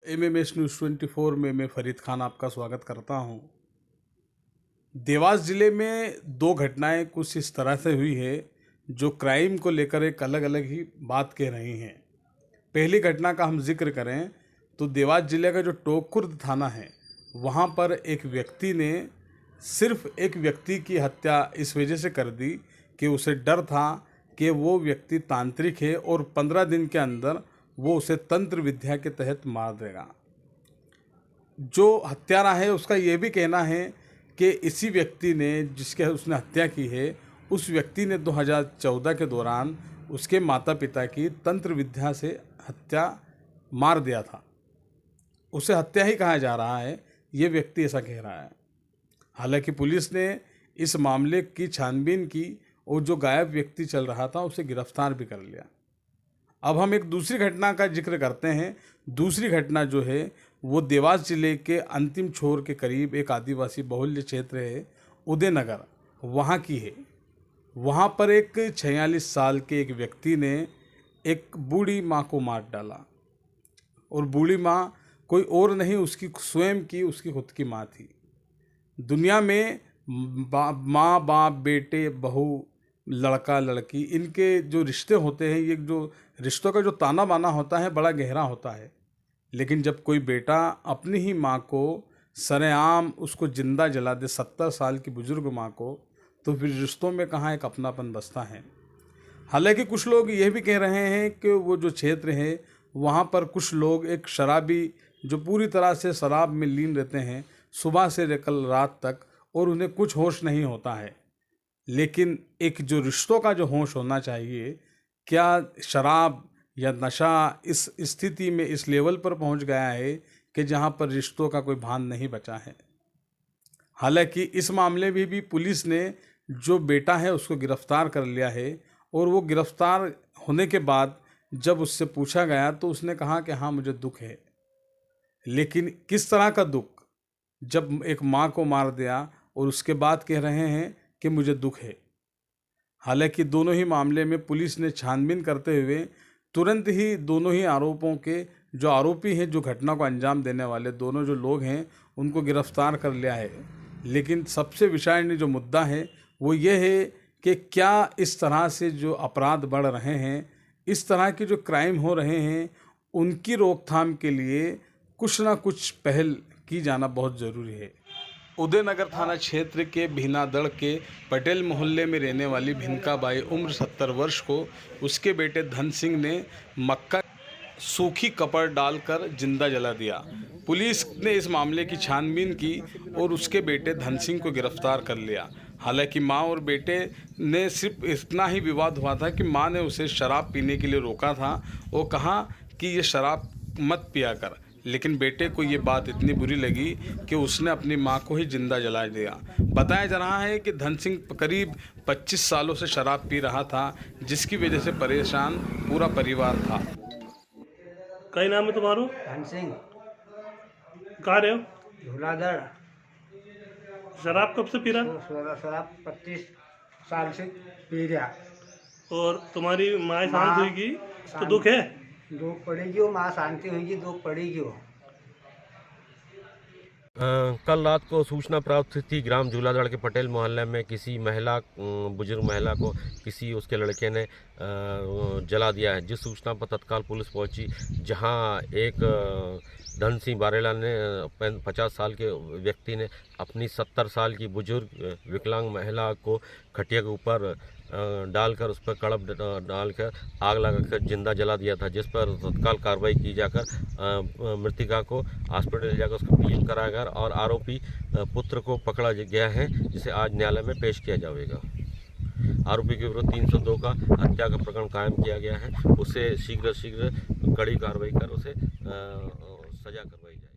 MMS news 24 में मैं फरीद खान आपका स्वागत करता हूं। देवास ज़िले में दो घटनाएं कुछ इस तरह से हुई है जो क्राइम को लेकर एक अलग अलग ही बात कह रही हैं। पहली घटना का हम जिक्र करें तो देवास ज़िले का जो टोंक थाना है वहां पर एक व्यक्ति ने सिर्फ एक व्यक्ति की हत्या इस वजह से कर दी कि उसे डर था कि वो व्यक्ति तांत्रिक है और 15 दिन के अंदर वो उसे तंत्र विद्या के तहत मार देगा। जो हत्यारा है उसका ये भी कहना है कि इसी व्यक्ति ने जिसके उसने हत्या की है उस व्यक्ति ने 2014 के दौरान उसके माता पिता की तंत्र विद्या से हत्या मार दिया था। उसे हत्या ही कहा जा रहा है, ये व्यक्ति ऐसा कह रहा है। हालांकि पुलिस ने इस मामले की छानबीन की और जो गायब व्यक्ति चल रहा था उसे गिरफ्तार भी कर लिया। अब हम एक दूसरी घटना का जिक्र करते हैं। दूसरी घटना जो है वो देवास जिले के अंतिम छोर के करीब एक आदिवासी बहुल्य क्षेत्र है उदयनगर, वहाँ की है। वहाँ पर एक 46 साल के एक व्यक्ति ने एक बूढ़ी माँ को मार डाला और बूढ़ी माँ कोई और नहीं उसकी स्वयं की उसकी खुद की माँ थी। दुनिया में माँ बाप बेटे बहू लड़का लड़की इनके जो रिश्ते होते हैं, ये जो रिश्तों का जो ताना बाना होता है बड़ा गहरा होता है। लेकिन जब कोई बेटा अपनी ही माँ को सरेआम उसको जिंदा जला दे, 70 साल की बुजुर्ग माँ को, तो फिर रिश्तों में कहाँ एक अपनापन बसता है। हालांकि कुछ लोग ये भी कह रहे हैं कि वो जो क्षेत्र है वहाँ पर कुछ लोग एक शराबी जो पूरी तरह से शराब में लीन रहते हैं सुबह से लेकर रात तक, और उन्हें कुछ होश नहीं होता है। लेकिन एक जो रिश्तों का जो होश होना चाहिए, क्या शराब या नशा इस स्थिति में इस लेवल पर पहुंच गया है कि जहां पर रिश्तों का कोई भान नहीं बचा है। हालांकि इस मामले में भी पुलिस ने जो बेटा है उसको गिरफ्तार कर लिया है, और वो गिरफ्तार होने के बाद जब उससे पूछा गया तो उसने कहा कि हाँ मुझे दुख है। लेकिन किस तरह का दुख, जब एक माँ को मार दिया और उसके बाद कह रहे हैं कि मुझे दुख है। हालांकि दोनों ही मामले में पुलिस ने छानबीन करते हुए तुरंत ही दोनों ही आरोपों के जो आरोपी हैं, जो घटना को अंजाम देने वाले दोनों जो लोग हैं, उनको गिरफ्तार कर लिया है। लेकिन सबसे विषय जो मुद्दा है वो ये है कि क्या इस तरह से जो अपराध बढ़ रहे हैं, इस तरह के जो क्राइम हो रहे हैं, उनकी रोकथाम के लिए कुछ ना कुछ पहल की जाना बहुत ज़रूरी है। उदयनगर थाना क्षेत्र के भीनादड़ के पटेल मोहल्ले में रहने वाली भिनकाबाई उम्र 70 वर्ष को उसके बेटे धन सिंह ने मक्का सूखी कपड़ डालकर जिंदा जला दिया। पुलिस ने इस मामले की छानबीन की और उसके बेटे धन सिंह को गिरफ्तार कर लिया। हालांकि मां और बेटे ने सिर्फ इतना ही विवाद हुआ था कि मां ने उसे शराब पीने के लिए रोका था और कहा कि ये शराब मत पिया कर, लेकिन बेटे को ये बात इतनी बुरी लगी कि उसने अपनी मां को ही जिंदा जला दिया। बताया जा रहा है कि धन सिंह करीब 25 सालों से शराब पी रहा था, जिसकी वजह से परेशान पूरा परिवार था। कई नाम है तुम्हारो? धन सिंह। कहाँ रहे हो? झूलाधड़। शराब कब से पी रहा? शराब 25 साल से पी रहा। और तुम्हारी माँ शांत हुई तो दुख है? दुख पड़ेगी, वो माँ शांति होगी, दुख पड़ेगी वो। कल रात को सूचना प्राप्त थी ग्राम झूलाधड़ के पटेल मोहल्ले में किसी महिला बुजुर्ग महिला को किसी उसके लड़के ने जला दिया है। जिस सूचना पर तत्काल पुलिस पहुंची, जहां एक धन सिंह बारेला ने 50 साल के व्यक्ति ने अपनी 70 साल की बुजुर्ग विकलांग महिला को खटिया के ऊपर डालकर उस पर कड़प डालकर आग लगाकर जिंदा जला दिया था, जिस पर तत्काल कार्रवाई की जाकर मृतिका को हॉस्पिटल ले जाकर उसका पीएम कराया गया और आरोपी पुत्र को पकड़ा गया है, जिसे आज न्यायालय में पेश किया जाएगा। आरोपी के विरुद्ध 302 का हत्या का प्रकरण कायम किया गया है। उसे शीघ्र कड़ी कार्रवाई कर उसे सजा करवाई जाए।